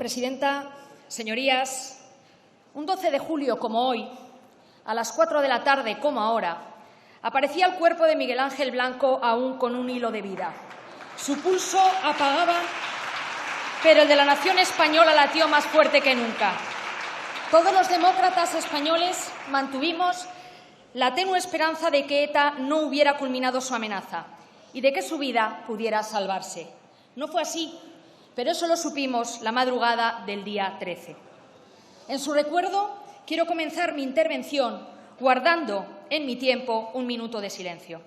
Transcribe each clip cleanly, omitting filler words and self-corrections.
Presidenta, señorías, un 12 de julio como hoy, a las 4 de la tarde como ahora, aparecía el cuerpo de Miguel Ángel Blanco aún con un hilo de vida. Su pulso apagaba, pero el de la nación española latió más fuerte que nunca. Todos los demócratas españoles mantuvimos la tenue esperanza de que ETA no hubiera culminado su amenaza y de que su vida pudiera salvarse. No fue así, pero eso lo supimos la madrugada del día 13. En su recuerdo, quiero comenzar mi intervención guardando en mi tiempo un minuto de silencio.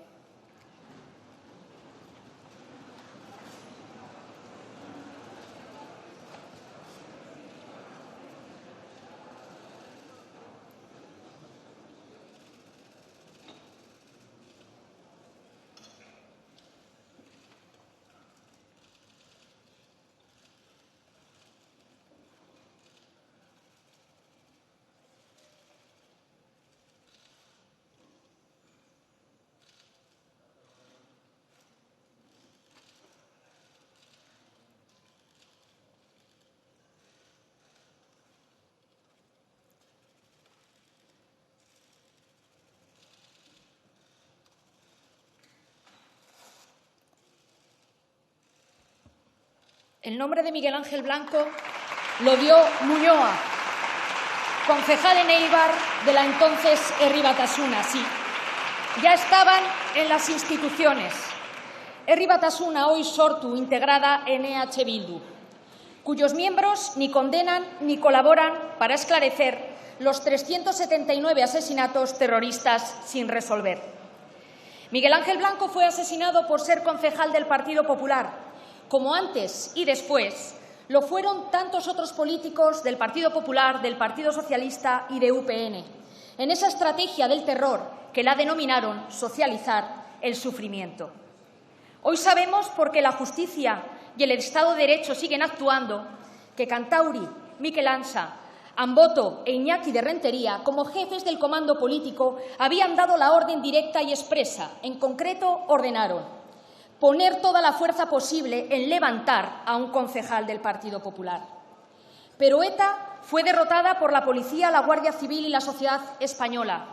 El nombre de Miguel Ángel Blanco lo dio Muñoa, concejal en Eibar de la entonces Herri Batasuna. Sí, ya estaban en las instituciones. Herri Batasuna, hoy Sortu, integrada en EH Bildu, cuyos miembros ni condenan ni colaboran para esclarecer los 379 asesinatos terroristas sin resolver. Miguel Ángel Blanco fue asesinado por ser concejal del Partido Popular, como antes y después lo fueron tantos otros políticos del Partido Popular, del Partido Socialista y de UPN, en esa estrategia del terror que la denominaron socializar el sufrimiento. Hoy sabemos, porque la justicia y el Estado de Derecho siguen actuando, que Kantauri, Mikel Ansa, Amboto e Iñaki de Rentería, como jefes del comando político, habían dado la orden directa y expresa. En concreto, ordenaron poner toda la fuerza posible en levantar a un concejal del Partido Popular. Pero ETA fue derrotada por la policía, la Guardia Civil y la sociedad española.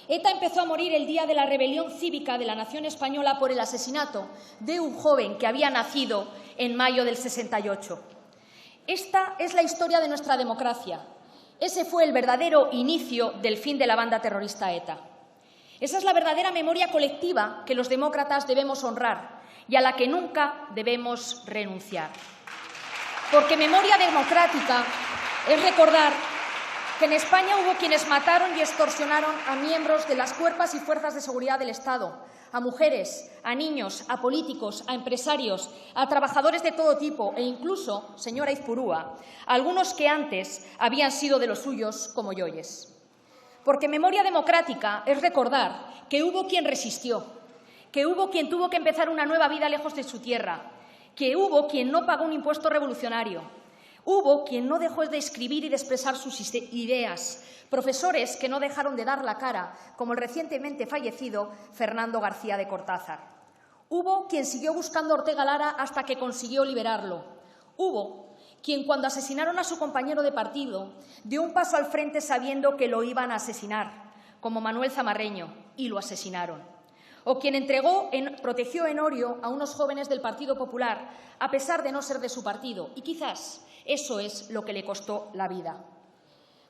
ETA empezó a morir el día de la rebelión cívica de la nación española por el asesinato de un joven que había nacido en mayo del 68. Esta es la historia de nuestra democracia. Ese fue el verdadero inicio del fin de la banda terrorista ETA. Esa es la verdadera memoria colectiva que los demócratas debemos honrar y a la que nunca debemos renunciar. Porque memoria democrática es recordar que en España hubo quienes mataron y extorsionaron a miembros de las cuerpos y fuerzas de seguridad del Estado, a mujeres, a niños, a políticos, a empresarios, a trabajadores de todo tipo e incluso, señora Izpurúa, a algunos que antes habían sido de los suyos como Yoyes. Porque memoria democrática es recordar que hubo quien resistió, que hubo quien tuvo que empezar una nueva vida lejos de su tierra, que hubo quien no pagó un impuesto revolucionario, hubo quien no dejó de escribir y de expresar sus ideas, profesores que no dejaron de dar la cara, como el recientemente fallecido Fernando García de Cortázar. Hubo quien siguió buscando a Ortega Lara hasta que consiguió liberarlo. Hubo quien, cuando asesinaron a su compañero de partido, dio un paso al frente sabiendo que lo iban a asesinar, como Manuel Zamarreño, y lo asesinaron. O quien protegió en Orio a unos jóvenes del Partido Popular, a pesar de no ser de su partido, y quizás eso es lo que le costó la vida.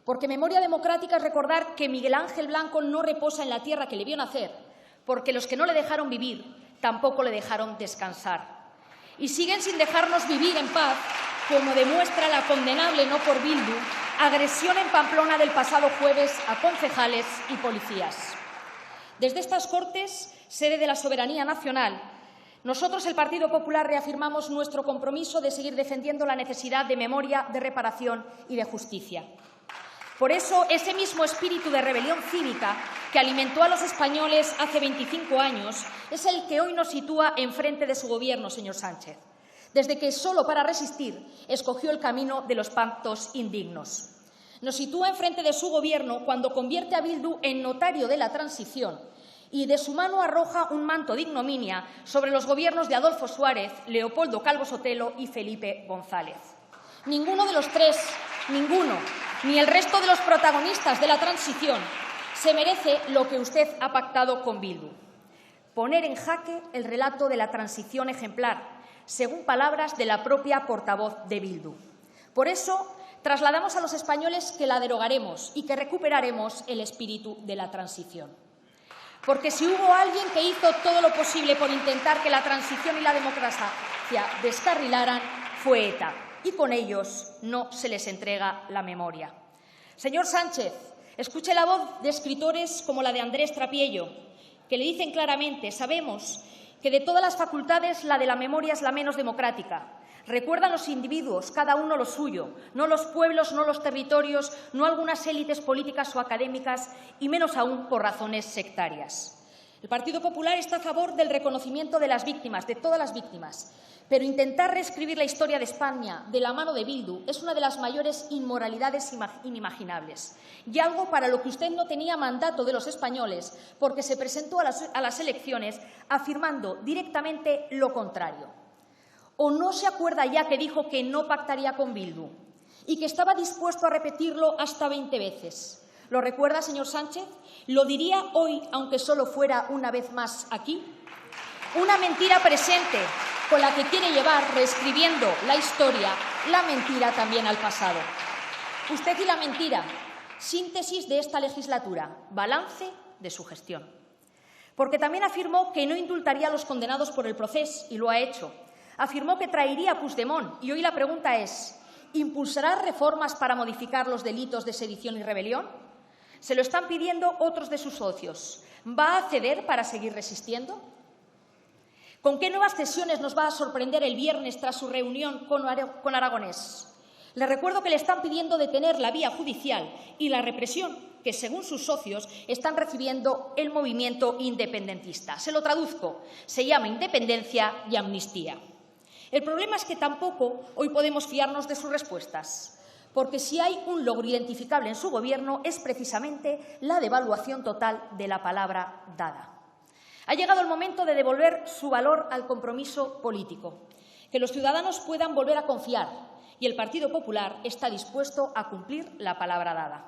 Porque memoria democrática es recordar que Miguel Ángel Blanco no reposa en la tierra que le vio nacer, porque los que no le dejaron vivir tampoco le dejaron descansar. Y siguen sin dejarnos vivir en paz, como demuestra la condenable, no por Bildu, agresión en Pamplona del pasado jueves a concejales y policías. Desde estas Cortes, sede de la soberanía nacional, nosotros, el Partido Popular, reafirmamos nuestro compromiso de seguir defendiendo la necesidad de memoria, de reparación y de justicia. Por eso, ese mismo espíritu de rebelión cívica que alimentó a los españoles hace 25 años es el que hoy nos sitúa enfrente de su Gobierno, señor Sánchez, desde que, solo para resistir, escogió el camino de los pactos indignos. Nos sitúa enfrente de su Gobierno cuando convierte a Bildu en notario de la transición y de su mano arroja un manto de ignominia sobre los gobiernos de Adolfo Suárez, Leopoldo Calvo Sotelo y Felipe González. Ninguno de los tres, ninguno, ni el resto de los protagonistas de la transición se merece lo que usted ha pactado con Bildu: poner en jaque el relato de la transición ejemplar, según palabras de la propia portavoz de Bildu. Por eso, trasladamos a los españoles que la derogaremos y que recuperaremos el espíritu de la transición. Porque si hubo alguien que hizo todo lo posible por intentar que la transición y la democracia descarrilaran, fue ETA, y con ellos no se les entrega la memoria. Señor Sánchez, escuche la voz de escritores como la de Andrés Trapiello, que le dicen claramente: sabemos que de todas las facultades la de la memoria es la menos democrática. Recuerdan los individuos, cada uno lo suyo, no los pueblos, no los territorios, no algunas élites políticas o académicas, y menos aún por razones sectarias. El Partido Popular está a favor del reconocimiento de las víctimas, de todas las víctimas, pero intentar reescribir la historia de España de la mano de Bildu es una de las mayores inmoralidades inimaginables, y algo para lo que usted no tenía mandato de los españoles, porque se presentó a las elecciones afirmando directamente lo contrario. ¿O no se acuerda ya que dijo que no pactaría con Bildu y que estaba dispuesto a repetirlo hasta 20 veces? ¿Lo recuerda, señor Sánchez? ¿Lo diría hoy, aunque solo fuera una vez más aquí? Una mentira presente con la que quiere llevar, reescribiendo la historia, la mentira también al pasado. Usted y la mentira, síntesis de esta legislatura, balance de su gestión. Porque también afirmó que no indultaría a los condenados por el procés, y lo ha hecho. Afirmó que traería a Puigdemont, y hoy la pregunta es: ¿impulsará reformas para modificar los delitos de sedición y rebelión? Se lo están pidiendo otros de sus socios. ¿Va a ceder para seguir resistiendo? ¿Con qué nuevas cesiones nos va a sorprender el viernes tras su reunión con Aragonés? Le recuerdo que le están pidiendo detener la vía judicial y la represión que, según sus socios, están recibiendo el movimiento independentista. Se lo traduzco: se llama independencia y amnistía. El problema es que tampoco hoy podemos fiarnos de sus respuestas, porque si hay un logro identificable en su Gobierno es precisamente la devaluación total de la palabra dada. Ha llegado el momento de devolver su valor al compromiso político, que los ciudadanos puedan volver a confiar, y el Partido Popular está dispuesto a cumplir la palabra dada.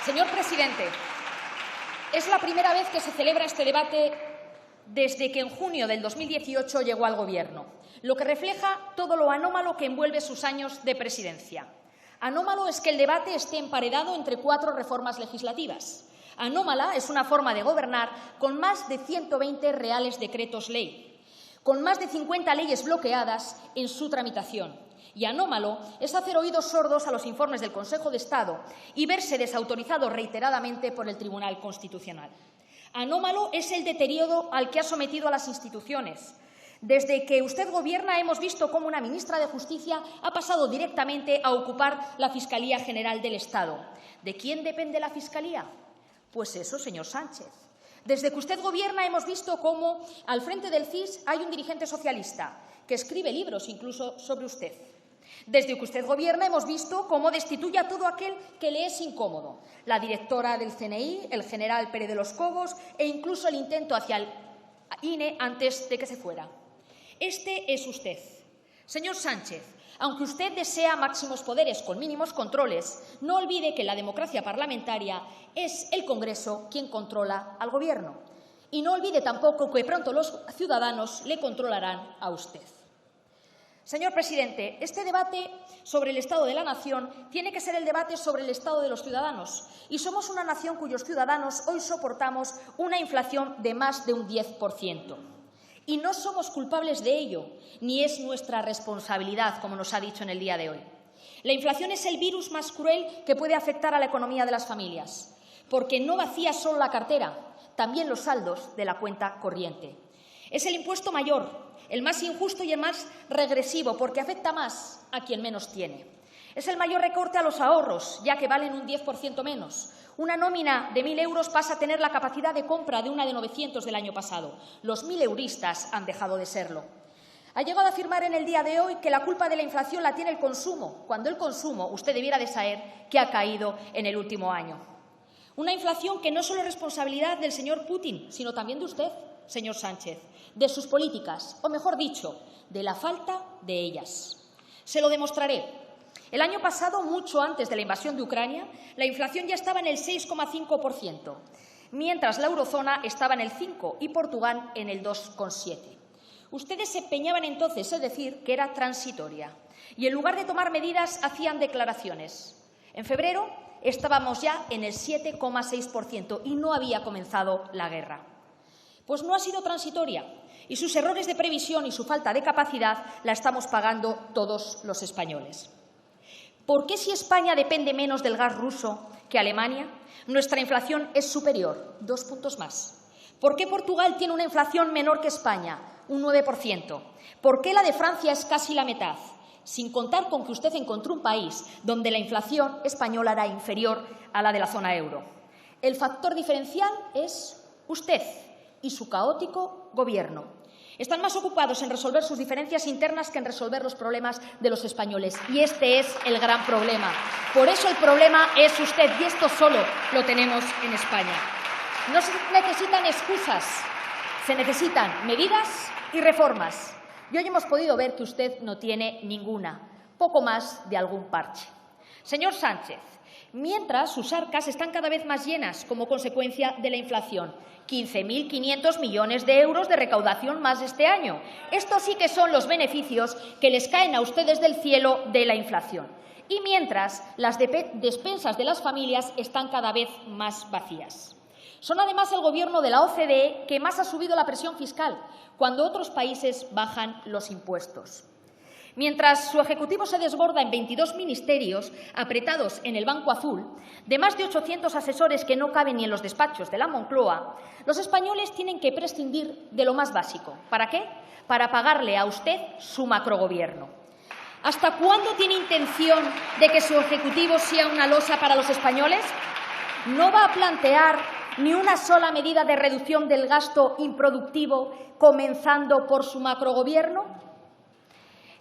Señor presidente, es la primera vez que se celebra este debate desde que en junio del 2018 llegó al Gobierno, lo que refleja todo lo anómalo que envuelve sus años de presidencia. Anómalo es que el debate esté emparedado entre 4 reformas legislativas. Anómala es una forma de gobernar con más de 120 reales decretos ley, con más de 50 leyes bloqueadas en su tramitación. Y anómalo es hacer oídos sordos a los informes del Consejo de Estado y verse desautorizado reiteradamente por el Tribunal Constitucional. Anómalo es el deterioro al que ha sometido a las instituciones. Desde que usted gobierna hemos visto cómo una ministra de Justicia ha pasado directamente a ocupar la Fiscalía General del Estado. ¿De quién depende la Fiscalía? Pues eso, señor Sánchez. Desde que usted gobierna hemos visto cómo al frente del CIS hay un dirigente socialista que escribe libros incluso sobre usted. Desde que usted gobierna hemos visto cómo destituye a todo aquel que le es incómodo. La directora del CNI, el general Pérez de los Cobos e incluso el intento hacia el INE antes de que se fuera. Este es usted. Señor Sánchez, aunque usted desea máximos poderes con mínimos controles, no olvide que en la democracia parlamentaria es el Congreso quien controla al Gobierno. Y no olvide tampoco que pronto los ciudadanos le controlarán a usted. Señor presidente, este debate sobre el Estado de la Nación tiene que ser el debate sobre el Estado de los ciudadanos. Y somos una nación cuyos ciudadanos hoy soportamos una inflación de más de un 10%. Y no somos culpables de ello, ni es nuestra responsabilidad, como nos ha dicho en el día de hoy. La inflación es el virus más cruel que puede afectar a la economía de las familias, porque no vacía solo la cartera, también los saldos de la cuenta corriente. Es el impuesto mayor, el más injusto y el más regresivo, porque afecta más a quien menos tiene. Es el mayor recorte a los ahorros, ya que valen un 10% menos. Una nómina de 1.000 euros pasa a tener la capacidad de compra de una de 900 del año pasado. Los mileuristas han dejado de serlo. Ha llegado a afirmar en el día de hoy que la culpa de la inflación la tiene el consumo, cuando el consumo, usted debiera de saber, que ha caído en el último año. Una inflación que no solo es responsabilidad del señor Putin, sino también de usted, señor Sánchez, de sus políticas, o mejor dicho, de la falta de ellas. Se lo demostraré. El año pasado, mucho antes de la invasión de Ucrania, la inflación ya estaba en el 6,5%, mientras la eurozona estaba en el 5% y Portugal en el 2,7%. Ustedes se empeñaban entonces en decir que era transitoria y, en lugar de tomar medidas, hacían declaraciones. En febrero estábamos ya en el 7,6% y no había comenzado la guerra. Pues no ha sido transitoria y sus errores de previsión y su falta de capacidad la estamos pagando todos los españoles. ¿Por qué, si España depende menos del gas ruso que Alemania, nuestra inflación es superior, 2 puntos más? ¿Por qué Portugal tiene una inflación menor que España, un 9%? ¿Por qué la de Francia es casi la mitad? Sin contar con que usted encontró un país donde la inflación española era inferior a la de la zona euro. El factor diferencial es usted y su caótico Gobierno. Están más ocupados en resolver sus diferencias internas que en resolver los problemas de los españoles. Y este es el gran problema. Por eso el problema es usted, y esto solo lo tenemos en España. No se necesitan excusas, se necesitan medidas y reformas. Y hoy hemos podido ver que usted no tiene ninguna, poco más de algún parche. Señor Sánchez, mientras sus arcas están cada vez más llenas como consecuencia de la inflación, 15.500 millones de euros de recaudación más este año. Estos sí que son los beneficios que les caen a ustedes del cielo de la inflación. Y mientras, las despensas de las familias están cada vez más vacías. Son además el Gobierno de la OCDE que más ha subido la presión fiscal, cuando otros países bajan los impuestos. Mientras su Ejecutivo se desborda en 22 ministerios apretados en el Banco Azul, de más de 800 asesores que no caben ni en los despachos de la Moncloa, los españoles tienen que prescindir de lo más básico. ¿Para qué? Para pagarle a usted su macrogobierno. ¿Hasta cuándo tiene intención de que su Ejecutivo sea una losa para los españoles? ¿No va a plantear ni una sola medida de reducción del gasto improductivo, comenzando por su macrogobierno?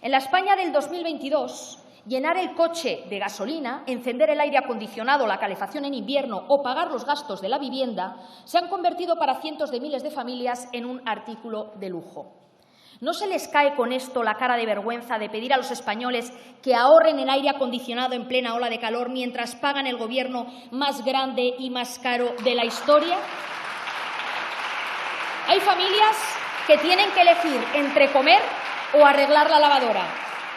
En la España del 2022, llenar el coche de gasolina, encender el aire acondicionado, la calefacción en invierno o pagar los gastos de la vivienda se han convertido para cientos de miles de familias en un artículo de lujo. ¿No se les cae con esto la cara de vergüenza de pedir a los españoles que ahorren el aire acondicionado en plena ola de calor mientras pagan el Gobierno más grande y más caro de la historia? Hay familias que tienen que elegir entre comer o arreglar la lavadora,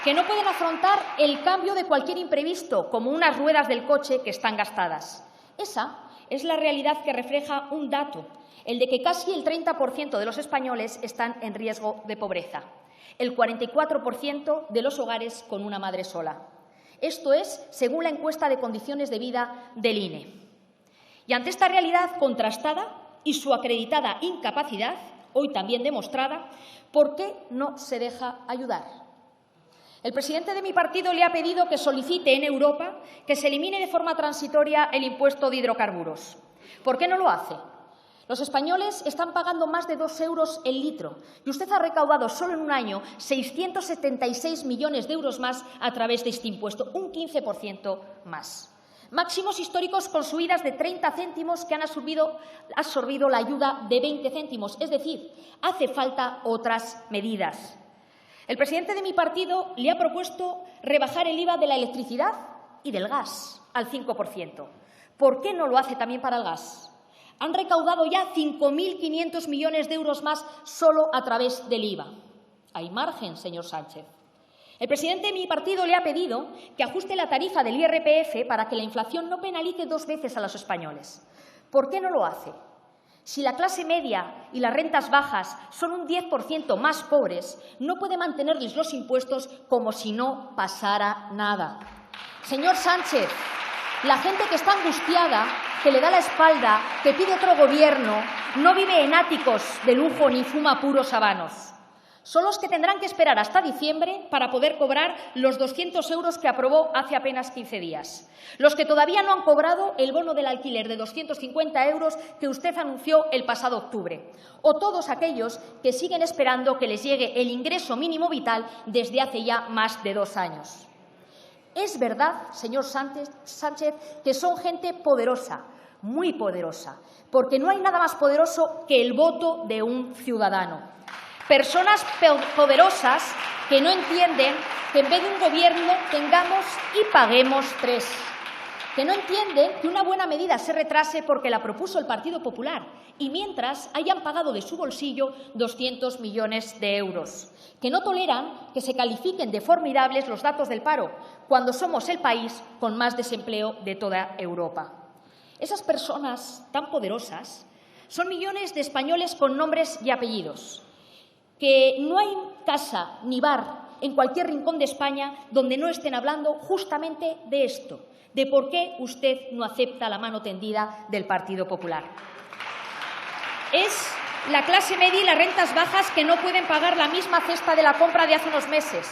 que no pueden afrontar el cambio de cualquier imprevisto, como unas ruedas del coche que están gastadas. Esa es la realidad que refleja un dato, el de que casi el 30% de los españoles están en riesgo de pobreza, el 44% de los hogares con una madre sola. Esto es según la encuesta de condiciones de vida del INE. Y ante esta realidad contrastada y su acreditada incapacidad, hoy también demostrada, ¿por qué no se deja ayudar? El presidente de mi partido le ha pedido que solicite en Europa que se elimine de forma transitoria el impuesto de hidrocarburos. ¿Por qué no lo hace? Los españoles están pagando más de 2 euros el litro y usted ha recaudado solo en un año 676 millones de euros más a través de este impuesto, un 15% más. Máximos históricos con subidas de 30 céntimos que han absorbido la ayuda de 20 céntimos. Es decir, hace falta otras medidas. El presidente de mi partido le ha propuesto rebajar el IVA de la electricidad y del gas al 5%. ¿Por qué no lo hace también para el gas? Han recaudado ya 5.500 millones de euros más solo a través del IVA. Hay margen, señor Sánchez. El presidente de mi partido le ha pedido que ajuste la tarifa del IRPF para que la inflación no penalice 2 veces a los españoles. ¿Por qué no lo hace? Si la clase media y las rentas bajas son un 10% más pobres, no puede mantenerles los impuestos como si no pasara nada. Señor Sánchez, la gente que está angustiada, que le da la espalda, que pide otro Gobierno, no vive en áticos de lujo ni fuma puros habanos. Son los que tendrán que esperar hasta diciembre para poder cobrar los 200 euros que aprobó hace apenas 15 días. Los que todavía no han cobrado el bono del alquiler de 250 euros que usted anunció el pasado octubre. O todos aquellos que siguen esperando que les llegue el ingreso mínimo vital desde hace ya más de 2 años. Es verdad, señor Sánchez, que son gente poderosa, muy poderosa, porque no hay nada más poderoso que el voto de un ciudadano. Personas poderosas que no entienden que en vez de un gobierno tengamos y paguemos tres. Que no entienden que una buena medida se retrase porque la propuso el Partido Popular y mientras hayan pagado de su bolsillo 200 millones de euros. Que no toleran que se califiquen de formidables los datos del paro, cuando somos el país con más desempleo de toda Europa. Esas personas tan poderosas son millones de españoles con nombres y apellidos. Que no hay casa ni bar en cualquier rincón de España donde no estén hablando justamente de esto, de por qué usted no acepta la mano tendida del Partido Popular. Es la clase media y las rentas bajas que no pueden pagar la misma cesta de la compra de hace unos meses.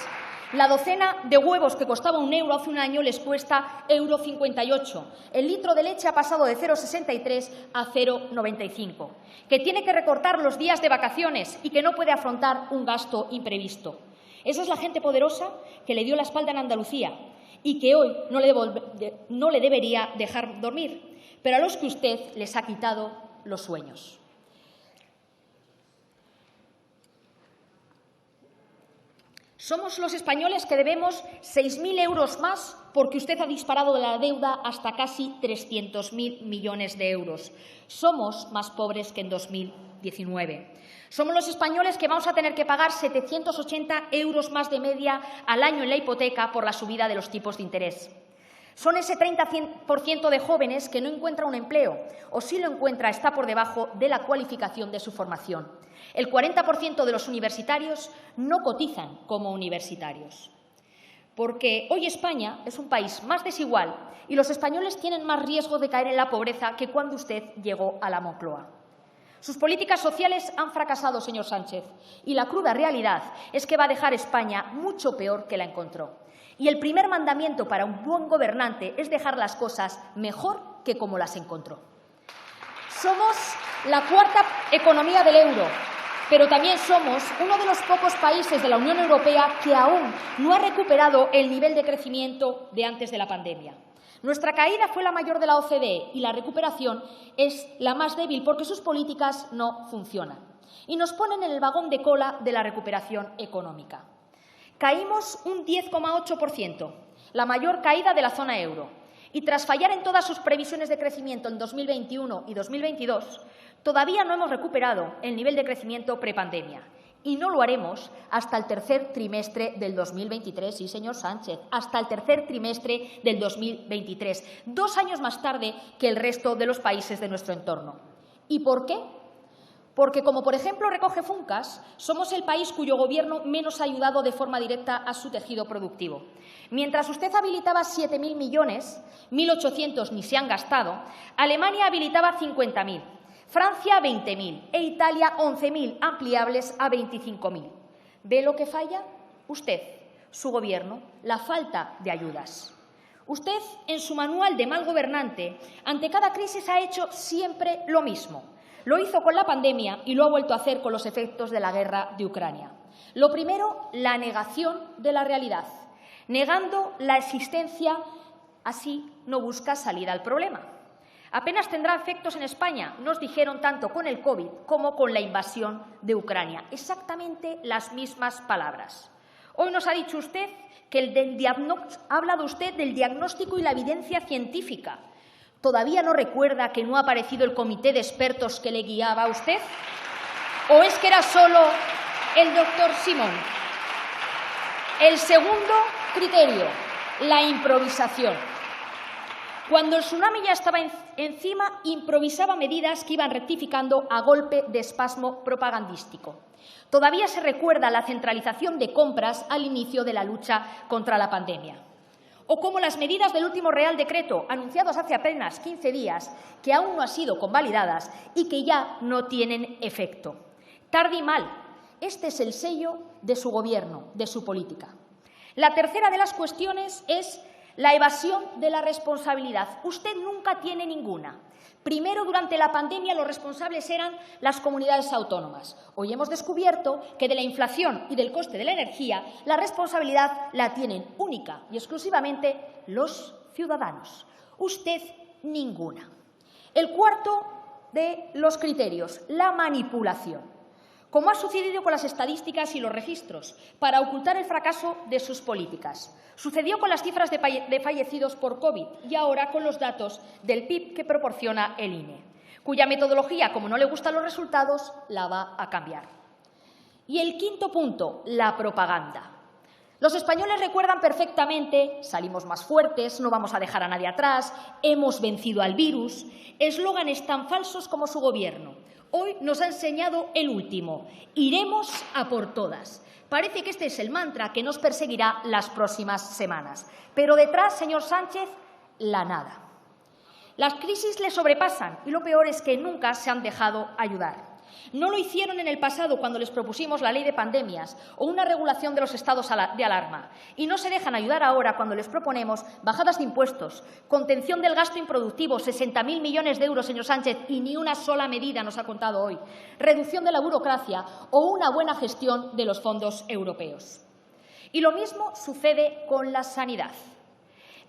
La docena de huevos que costaba €1 hace un año les cuesta €1,58. El litro de leche ha pasado de 0,63 a 0,95. Que tiene que recortar los días de vacaciones y que no puede afrontar un gasto imprevisto. Esa es la gente poderosa que le dio la espalda en Andalucía y que hoy no le debería dejar dormir, pero a los que usted les ha quitado los sueños. Somos los españoles que debemos 6.000 euros más porque usted ha disparado la deuda hasta casi 300.000 millones de euros. Somos más pobres que en 2019. Somos los españoles que vamos a tener que pagar 780 euros más de media al año en la hipoteca por la subida de los tipos de interés. Son ese 30% de jóvenes que no encuentra un empleo o si lo encuentra está por debajo de la cualificación de su formación. El 40% de los universitarios no cotizan como universitarios. Porque hoy España es un país más desigual y los españoles tienen más riesgo de caer en la pobreza que cuando usted llegó a la Moncloa. Sus políticas sociales han fracasado, señor Sánchez, y la cruda realidad es que va a dejar España mucho peor que la encontró. Y el primer mandamiento para un buen gobernante es dejar las cosas mejor que como las encontró. Somos la cuarta economía del euro, pero también somos uno de los pocos países de la Unión Europea que aún no ha recuperado el nivel de crecimiento de antes de la pandemia. Nuestra caída fue la mayor de la OCDE y la recuperación es la más débil porque sus políticas no funcionan y nos ponen en el vagón de cola de la recuperación económica. Caímos un 10,8%, la mayor caída de la zona euro, y tras fallar en todas sus previsiones de crecimiento en 2021 y 2022, todavía no hemos recuperado el nivel de crecimiento prepandemia. Y no lo haremos hasta el tercer trimestre del 2023, sí, señor Sánchez, hasta el tercer trimestre del 2023, 2 años más tarde que el resto de los países de nuestro entorno. ¿Y por qué? Porque, como por ejemplo recoge Funcas, somos el país cuyo gobierno menos ha ayudado de forma directa a su tejido productivo. Mientras usted habilitaba 7.000 millones, 1.800 ni se han gastado, Alemania habilitaba 50.000. Francia, 20.000 e Italia, 11.000, ampliables a 25.000. ¿Ve lo que falla? Usted, su Gobierno, la falta de ayudas. Usted, en su manual de mal gobernante, ante cada crisis ha hecho siempre lo mismo. Lo hizo con la pandemia y lo ha vuelto a hacer con los efectos de la guerra de Ucrania. Lo primero, la negación de la realidad. Negando la existencia, así no busca salida al problema. Apenas tendrá efectos en España, nos dijeron tanto con el COVID como con la invasión de Ucrania. Exactamente las mismas palabras. Hoy nos ha dicho usted que ha hablado usted del diagnóstico y la evidencia científica. ¿Todavía no recuerda que no ha aparecido el comité de expertos que le guiaba a usted? ¿O es que era solo el doctor Simón? El segundo criterio, la improvisación. Cuando el tsunami ya estaba encima, improvisaba medidas que iban rectificando a golpe de espasmo propagandístico. Todavía se recuerda la centralización de compras al inicio de la lucha contra la pandemia. O como las medidas del último Real Decreto, anunciados hace apenas 15 días, que aún no han sido convalidadas y que ya no tienen efecto. Tarde y mal. Este es el sello de su Gobierno, de su política. La tercera de las cuestiones es la evasión de la responsabilidad. Usted nunca tiene ninguna. Primero, durante la pandemia, los responsables eran las comunidades autónomas. Hoy hemos descubierto que de la inflación y del coste de la energía, la responsabilidad la tienen única y exclusivamente los ciudadanos. Usted, ninguna. El cuarto de los criterios, la manipulación, como ha sucedido con las estadísticas y los registros, para ocultar el fracaso de sus políticas. Sucedió con las cifras de fallecidos por COVID y ahora con los datos del PIB que proporciona el INE, cuya metodología, como no le gustan los resultados, la va a cambiar. Y el quinto punto, la propaganda. Los españoles recuerdan perfectamente «salimos más fuertes», «no vamos a dejar a nadie atrás», «hemos vencido al virus», eslóganes tan falsos como su Gobierno. Hoy nos ha enseñado el último, «iremos a por todas». Parece que este es el mantra que nos perseguirá las próximas semanas. Pero detrás, señor Sánchez, la nada. Las crisis le sobrepasan y lo peor es que nunca se han dejado ayudar. No lo hicieron en el pasado cuando les propusimos la ley de pandemias o una regulación de los estados de alarma. Y no se dejan ayudar ahora cuando les proponemos bajadas de impuestos, contención del gasto improductivo, 60.000 millones de euros, señor Sánchez, y ni una sola medida nos ha contado hoy, reducción de la burocracia o una buena gestión de los fondos europeos. Y lo mismo sucede con la sanidad.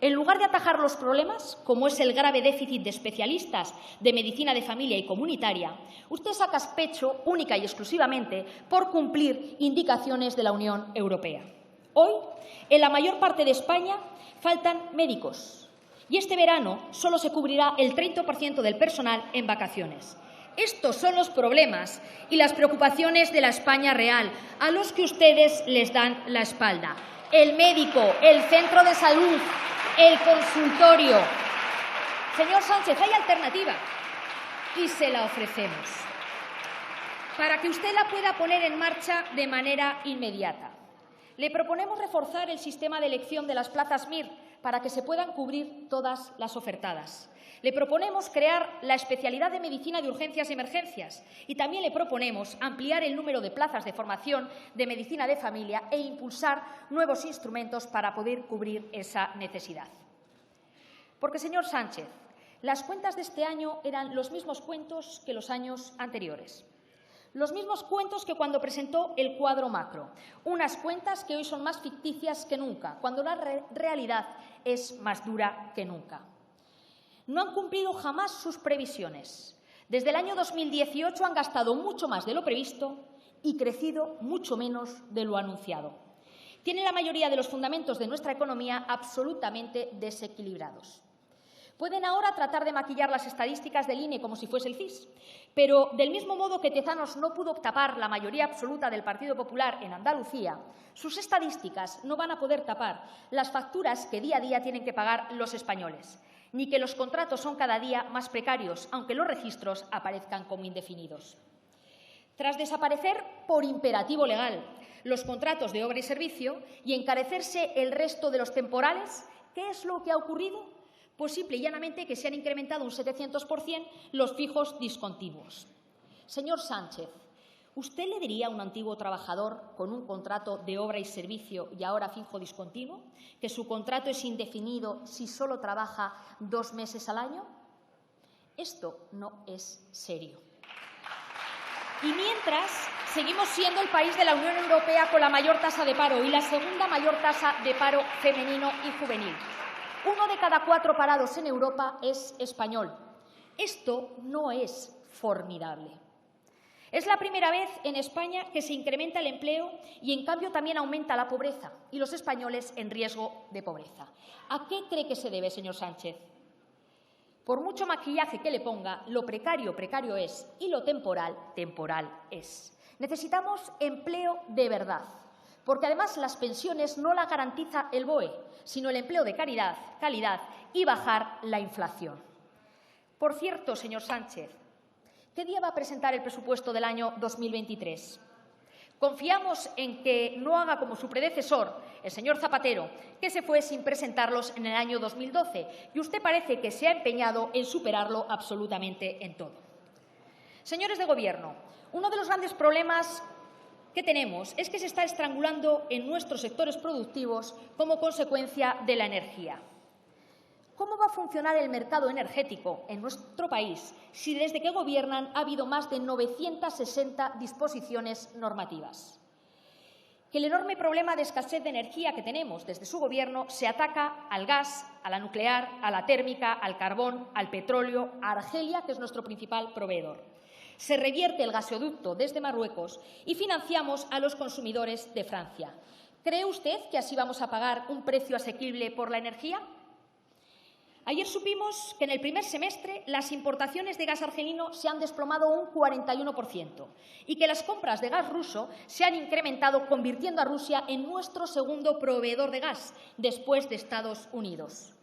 En lugar de atajar los problemas, como es el grave déficit de especialistas de medicina de familia y comunitaria, usted saca pecho única y exclusivamente por cumplir indicaciones de la Unión Europea. Hoy, en la mayor parte de España, faltan médicos y este verano solo se cubrirá el 30% del personal en vacaciones. Estos son los problemas y las preocupaciones de la España real, a los que ustedes les dan la espalda. El médico, el centro de salud, el consultorio. Señor Sánchez, hay alternativa y se la ofrecemos para que usted la pueda poner en marcha de manera inmediata. Le proponemos reforzar el sistema de elección de las plazas MIR para que se puedan cubrir todas las ofertadas. Le proponemos crear la especialidad de medicina de urgencias y emergencias y también le proponemos ampliar el número de plazas de formación de medicina de familia e impulsar nuevos instrumentos para poder cubrir esa necesidad. Porque, señor Sánchez, las cuentas de este año eran los mismos cuentos que los años anteriores. Los mismos cuentos que cuando presentó el cuadro macro. Unas cuentas que hoy son más ficticias que nunca, cuando la realidad es más dura que nunca. No han cumplido jamás sus previsiones. Desde el año 2018 han gastado mucho más de lo previsto y crecido mucho menos de lo anunciado. Tienen la mayoría de los fundamentos de nuestra economía absolutamente desequilibrados. Pueden ahora tratar de maquillar las estadísticas del INE como si fuese el CIS, pero del mismo modo que Tezanos no pudo tapar la mayoría absoluta del Partido Popular en Andalucía, sus estadísticas no van a poder tapar las facturas que día a día tienen que pagar los españoles, ni que los contratos son cada día más precarios, aunque los registros aparezcan como indefinidos. Tras desaparecer por imperativo legal los contratos de obra y servicio y encarecerse el resto de los temporales, ¿qué es lo que ha ocurrido? Pues simple y llanamente que se han incrementado un 700% los fijos discontinuos. Señor Sánchez, ¿usted le diría a un antiguo trabajador con un contrato de obra y servicio y ahora fijo discontinuo que su contrato es indefinido si solo trabaja 2 meses al año? Esto no es serio. Y mientras, seguimos siendo el país de la Unión Europea con la mayor tasa de paro y la segunda mayor tasa de paro femenino y juvenil. 1 de cada 4 parados en Europa es español. Esto no es formidable. Es la primera vez en España que se incrementa el empleo y, en cambio, también aumenta la pobreza y los españoles en riesgo de pobreza. ¿A qué cree que se debe, señor Sánchez? Por mucho maquillaje que le ponga, lo precario, precario es y lo temporal, temporal es. Necesitamos empleo de verdad, porque además las pensiones no las garantiza el BOE, sino el empleo de calidad y bajar la inflación. Por cierto, señor Sánchez, ¿qué día va a presentar el presupuesto del año 2023? Confiamos en que no haga como su predecesor, el señor Zapatero, que se fue sin presentarlos en el año 2012, y usted parece que se ha empeñado en superarlo absolutamente en todo. Señores de Gobierno, uno de los grandes problemas que tenemos es que se está estrangulando en nuestros sectores productivos como consecuencia de la energía. ¿Cómo va a funcionar el mercado energético en nuestro país si desde que gobiernan ha habido más de 960 disposiciones normativas? que el enorme problema de escasez de energía que tenemos desde su Gobierno se ataca al gas, a la nuclear, a la térmica, al carbón, al petróleo, a Argelia, que es nuestro principal proveedor. Se revierte el gasoducto desde Marruecos y financiamos a los consumidores de Francia. ¿Cree usted que así vamos a pagar un precio asequible por la energía? Ayer supimos que en el primer semestre las importaciones de gas argelino se han desplomado un 41% y que las compras de gas ruso se han incrementado, convirtiendo a Rusia en nuestro segundo proveedor de gas, después de Estados Unidos.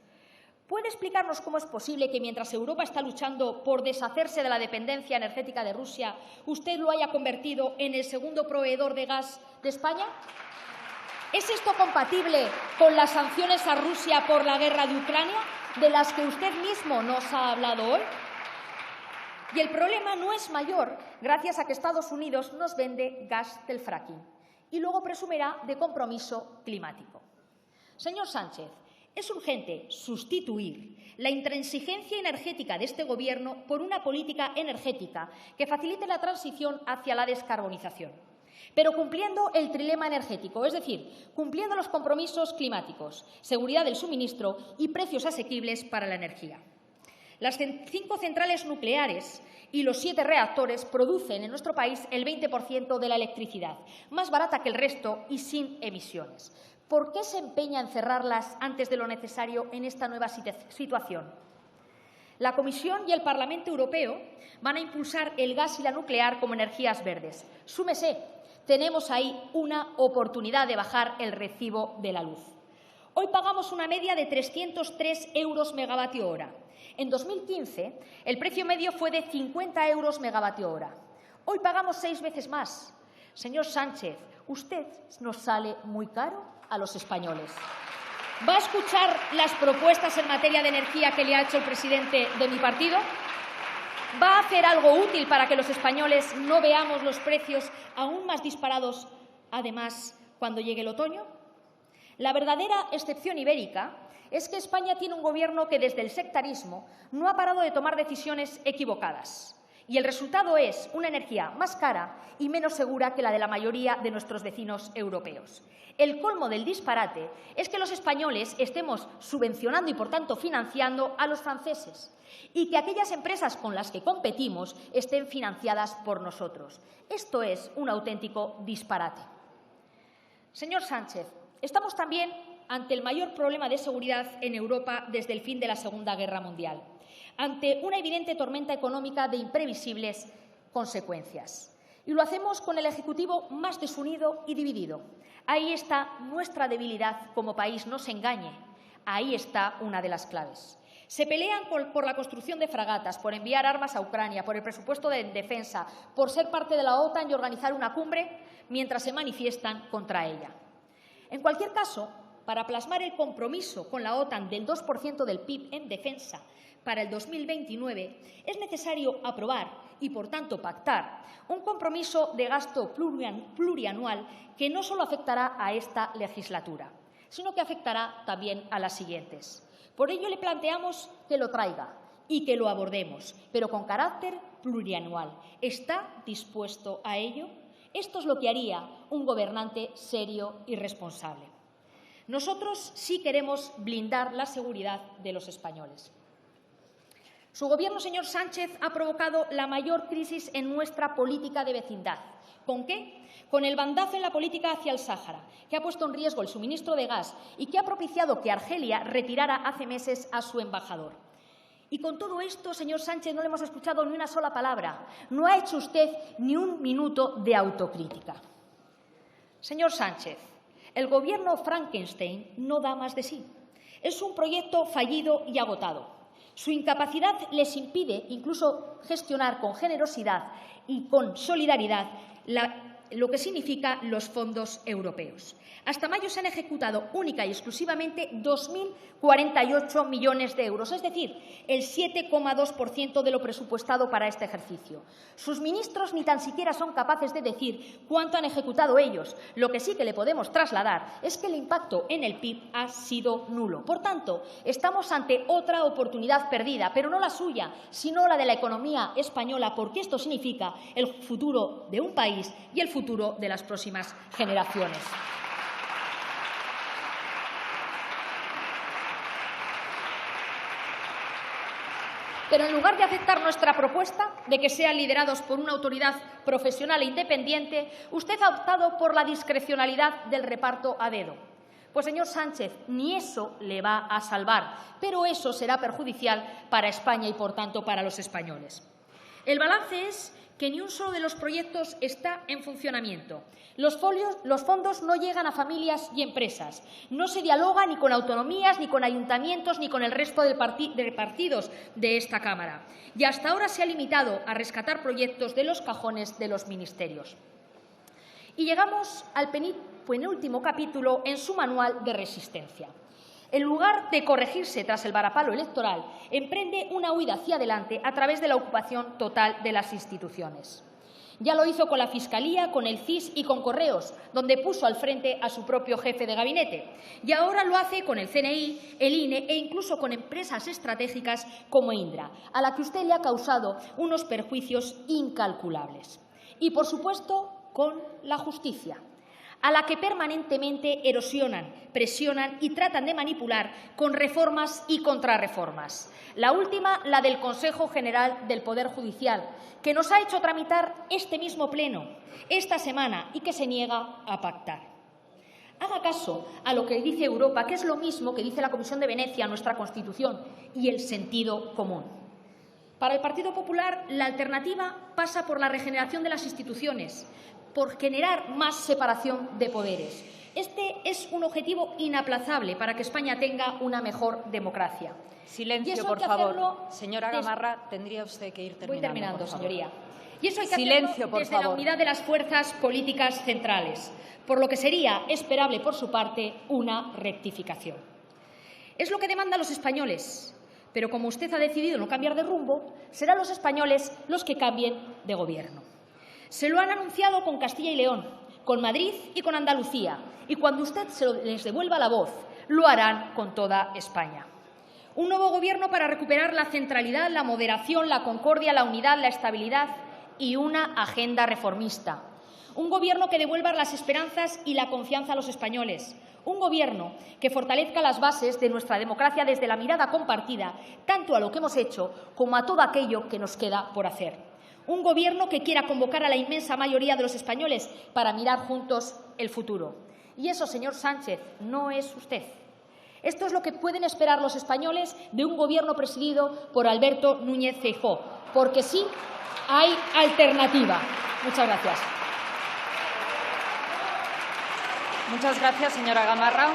¿Puede explicarnos cómo es posible que, mientras Europa está luchando por deshacerse de la dependencia energética de Rusia, usted lo haya convertido en el segundo proveedor de gas de España? ¿Es esto compatible con las sanciones a Rusia por la guerra de Ucrania, de las que usted mismo nos ha hablado hoy? Y el problema no es mayor gracias a que Estados Unidos nos vende gas del fracking y luego presumirá de compromiso climático. Señor Sánchez, es urgente sustituir la intransigencia energética de este Gobierno por una política energética que facilite la transición hacia la descarbonización, pero cumpliendo el trilema energético, es decir, cumpliendo los compromisos climáticos, seguridad del suministro y precios asequibles para la energía. Las 5 centrales nucleares y los 7 reactores producen en nuestro país el 20% de la electricidad, más barata que el resto y sin emisiones. ¿Por qué se empeña en cerrarlas antes de lo necesario en esta nueva situación? La Comisión y el Parlamento Europeo van a impulsar el gas y la nuclear como energías verdes. Súmese. Tenemos ahí una oportunidad de bajar el recibo de la luz. Hoy pagamos una media de 303 euros megavatio hora. En 2015, el precio medio fue de 50 euros megavatio hora. Hoy pagamos 6 veces más. Señor Sánchez, usted nos sale muy caro a los españoles. ¿Va a escuchar las propuestas en materia de energía que le ha hecho el presidente de mi partido? ¿Va a hacer algo útil para que los españoles no veamos los precios aún más disparados, además, cuando llegue el otoño? La verdadera excepción ibérica es que España tiene un Gobierno que, desde el sectarismo, no ha parado de tomar decisiones equivocadas. Y el resultado es una energía más cara y menos segura que la de la mayoría de nuestros vecinos europeos. El colmo del disparate es que los españoles estemos subvencionando y, por tanto, financiando a los franceses y que aquellas empresas con las que competimos estén financiadas por nosotros. Esto es un auténtico disparate. Señor Sánchez, estamos también ante el mayor problema de seguridad en Europa desde el fin de la Segunda Guerra Mundial, ante una evidente tormenta económica de imprevisibles consecuencias. Y lo hacemos con el Ejecutivo más desunido y dividido. Ahí está nuestra debilidad como país, no se engañe. Ahí está una de las claves. Se pelean por la construcción de fragatas, por enviar armas a Ucrania, por el presupuesto de defensa, por ser parte de la OTAN y organizar una cumbre, mientras se manifiestan contra ella. En cualquier caso, para plasmar el compromiso con la OTAN del 2% del PIB en defensa para el 2029, es necesario aprobar y, por tanto, pactar un compromiso de gasto plurianual que no solo afectará a esta legislatura, sino que afectará también a las siguientes. Por ello, le planteamos que lo traiga y que lo abordemos, pero con carácter plurianual. ¿Está dispuesto a ello? Esto es lo que haría un gobernante serio y responsable. Nosotros sí queremos blindar la seguridad de los españoles. Su Gobierno, señor Sánchez, ha provocado la mayor crisis en nuestra política de vecindad. ¿Con qué? Con el bandazo en la política hacia el Sáhara, que ha puesto en riesgo el suministro de gas y que ha propiciado que Argelia retirara hace meses a su embajador. Y con todo esto, señor Sánchez, no le hemos escuchado ni una sola palabra. No ha hecho usted ni un minuto de autocrítica. Señor Sánchez, el Gobierno Frankenstein no da más de sí. Es un proyecto fallido y agotado. Su incapacidad les impide incluso gestionar con generosidad y con solidaridad lo que significa los fondos europeos. Hasta mayo se han ejecutado única y exclusivamente 2.048 millones de euros, es decir, el 7,2% de lo presupuestado para este ejercicio. Sus ministros ni tan siquiera son capaces de decir cuánto han ejecutado ellos. Lo que sí que le podemos trasladar es que el impacto en el PIB ha sido nulo. Por tanto, estamos ante otra oportunidad perdida, pero no la suya, sino la de la economía española, porque esto significa el futuro de un país y el futuro futuro de las próximas generaciones. Pero en lugar de aceptar nuestra propuesta de que sean liderados por una autoridad profesional e independiente, usted ha optado por la discrecionalidad del reparto a dedo. Pues, señor Sánchez, ni eso le va a salvar, pero eso será perjudicial para España y, por tanto, para los españoles. El balance es que ni un solo de los proyectos está en funcionamiento. Los fondos no llegan a familias y empresas. No se dialoga ni con autonomías, ni con ayuntamientos, ni con el resto de partidos de esta Cámara. Y hasta ahora se ha limitado a rescatar proyectos de los cajones de los ministerios. Y llegamos al penúltimo capítulo en su manual de resistencia. En lugar de corregirse tras el varapalo electoral, emprende una huida hacia adelante a través de la ocupación total de las instituciones. Ya lo hizo con la Fiscalía, con el CIS y con Correos, donde puso al frente a su propio jefe de gabinete. Y ahora lo hace con el CNI, el INE e incluso con empresas estratégicas como Indra, a la que usted le ha causado unos perjuicios incalculables. Y, por supuesto, con la justicia, a la que permanentemente erosionan, presionan y tratan de manipular con reformas y contrarreformas. La última, la del Consejo General del Poder Judicial, que nos ha hecho tramitar este mismo pleno, esta semana, y que se niega a pactar. Haga caso a lo que dice Europa, que es lo mismo que dice la Comisión de Venecia, nuestra Constitución, y el sentido común. Para el Partido Popular, la alternativa pasa por la regeneración de las instituciones, por generar más separación de poderes. Este es un objetivo inaplazable para que España tenga una mejor democracia. Silencio, por favor. Señora Gamarra, tendría usted que ir terminando. Voy terminando, señoría. Y eso hay que Silencio, hacerlo por desde favor. la unidad de las fuerzas políticas centrales, por lo que sería esperable por su parte una rectificación. Es lo que demandan los españoles, pero como usted ha decidido no cambiar de rumbo, serán los españoles los que cambien de gobierno. Se lo han anunciado con Castilla y León, con Madrid y con Andalucía, y cuando usted les devuelva la voz, lo harán con toda España. Un nuevo gobierno para recuperar la centralidad, la moderación, la concordia, la unidad, la estabilidad y una agenda reformista. Un gobierno que devuelva las esperanzas y la confianza a los españoles. Un gobierno que fortalezca las bases de nuestra democracia desde la mirada compartida, tanto a lo que hemos hecho como a todo aquello que nos queda por hacer. Un gobierno que quiera convocar a la inmensa mayoría de los españoles para mirar juntos el futuro. Y eso, señor Sánchez, no es usted. Esto es lo que pueden esperar los españoles de un gobierno presidido por Alberto Núñez Feijóo, porque sí hay alternativa. Muchas gracias. Muchas gracias, señora Gamarra.